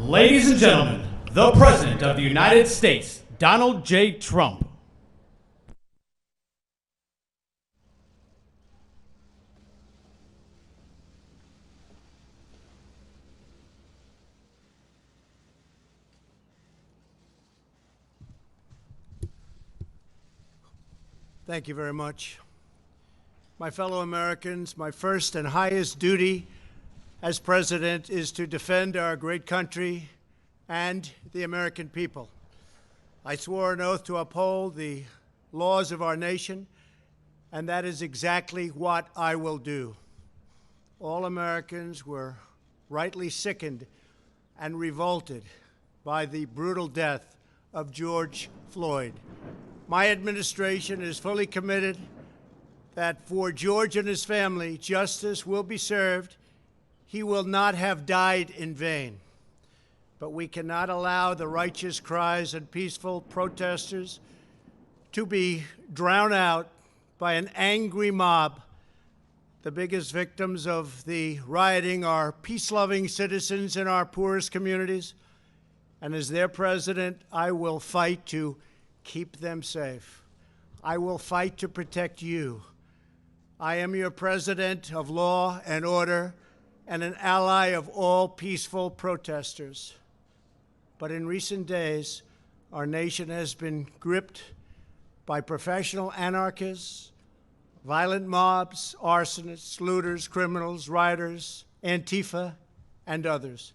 Ladies and gentlemen, the President of the United States, Donald J. Trump. Thank you very much. My fellow Americans, my first and highest duty as president is to defend our great country and the American people. I swore an oath to uphold the laws of our nation, and that is exactly what I will do. All Americans were rightly sickened and revolted by the brutal death of George Floyd. My administration is fully committed that for George and his family, justice will be served. He will not have died in vain. But we cannot allow the righteous cries and peaceful protesters to be drowned out by an angry mob. The biggest victims of the rioting are peace-loving citizens in our poorest communities. And as their president, I will fight to keep them safe. I will fight to protect you. I am your president of law and order and an ally of all peaceful protesters. But in recent days, our nation has been gripped by professional anarchists, violent mobs, arsonists, looters, criminals, rioters, Antifa, and others.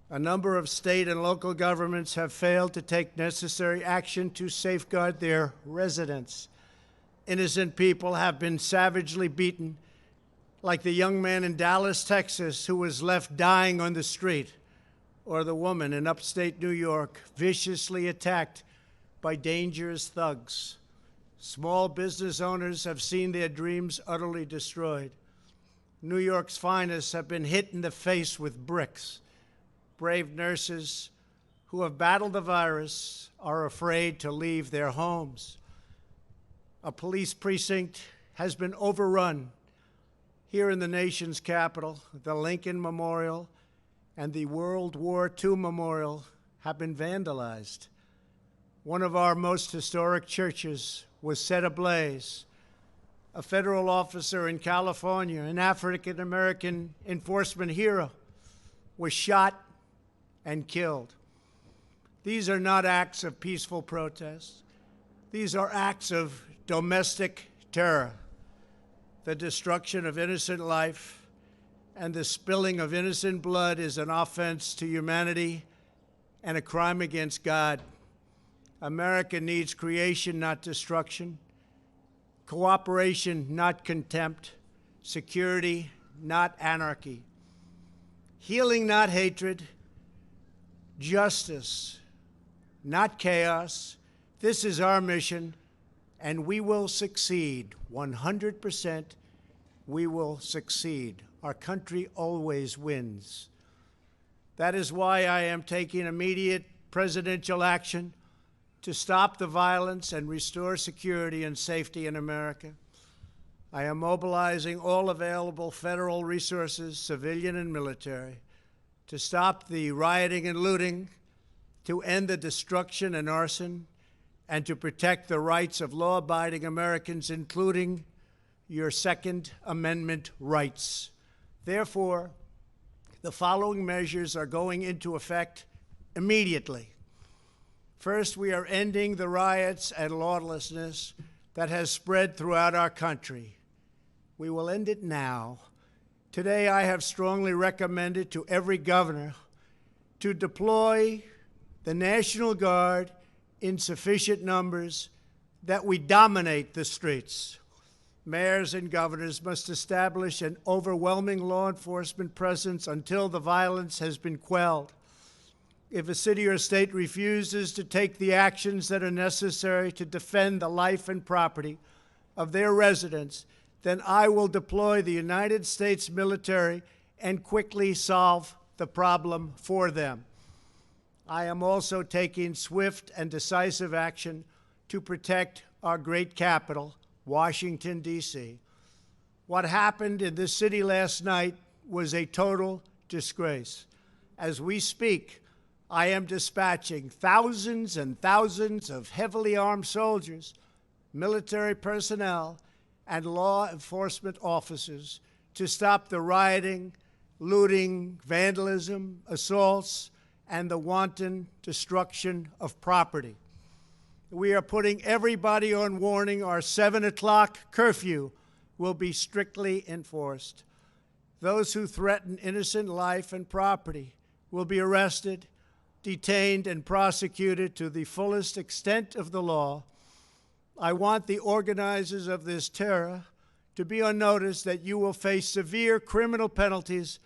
A number of state and local governments have failed to take necessary action to safeguard their residents. Innocent people have been savagely beaten, like the young man in Dallas, Texas, who was left dying on the street, or the woman in upstate New York viciously attacked by dangerous thugs. Small business owners have seen their dreams utterly destroyed. New York's finest have been hit in the face with bricks. Brave nurses who have battled the virus are afraid to leave their homes. A police precinct has been overrun here in the nation's capital. The Lincoln Memorial and the World War II Memorial have been vandalized. One of our most historic churches was set ablaze. A federal officer in California, an African-American enforcement hero, was shot and killed. These are not acts of peaceful protest. These are acts of domestic terror. The destruction of innocent life and the spilling of innocent blood is an offense to humanity and a crime against God. America needs creation, not destruction, cooperation, not contempt, security, not anarchy, healing, not hatred, justice, not chaos. This is our mission, and we will succeed. 100%, we will succeed. Our country always wins. That is why I am taking immediate presidential action to stop the violence and restore security and safety in America. I am mobilizing all available federal resources, civilian and military, to stop the rioting and looting, to end the destruction and arson, and to protect the rights of law-abiding Americans, including your Second Amendment rights. Therefore, the following measures are going into effect immediately. First, we are ending the riots and lawlessness that has spread throughout our country. We will end it now. Today, I have strongly recommended to every governor to deploy the National Guard in sufficient numbers that we dominate the streets. Mayors and governors must establish an overwhelming law enforcement presence until the violence has been quelled. If a city or state refuses to take the actions that are necessary to defend the life and property of their residents, then I will deploy the United States military and quickly solve the problem for them. I am also taking swift and decisive action to protect our great capital, Washington, D.C. What happened in this city last night was a total disgrace. As we speak, I am dispatching thousands and thousands of heavily armed soldiers, military personnel, and law enforcement officers to stop the rioting, looting, vandalism, assaults, and the wanton destruction of property. We are putting everybody on warning. Our 7 o'clock curfew will be strictly enforced. Those who threaten innocent life and property will be arrested, detained, and prosecuted to the fullest extent of the law. I want the organizers of this terror to be on notice that you will face severe criminal penalties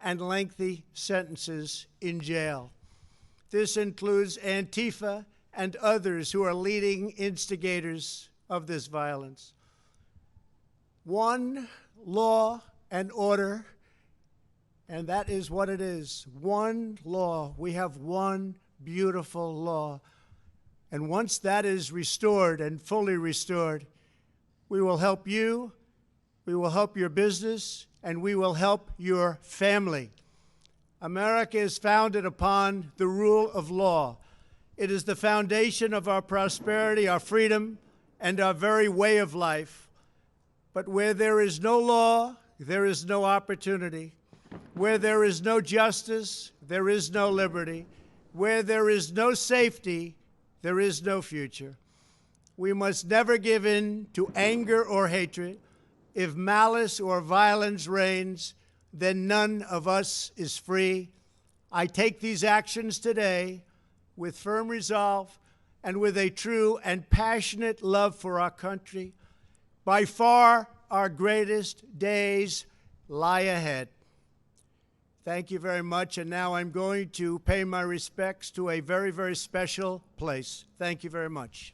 and lengthy sentences in jail. This includes Antifa and others who are leading instigators of this violence. One law and order, and that is what it is. One law. We have one beautiful law. And once that is restored and fully restored, we will help you, we will help your business, and we will help your family. America is founded upon the rule of law. It is the foundation of our prosperity, our freedom, and our very way of life. But where there is no law, there is no opportunity. Where there is no justice, there is no liberty. Where there is no safety, there is no future. We must never give in to anger or hatred. If malice or violence reigns, then none of us is free. I take these actions today with firm resolve and with a true and passionate love for our country. By far, our greatest days lie ahead. Thank you very much, and now I'm going to pay my respects to a very, very special place. Thank you very much.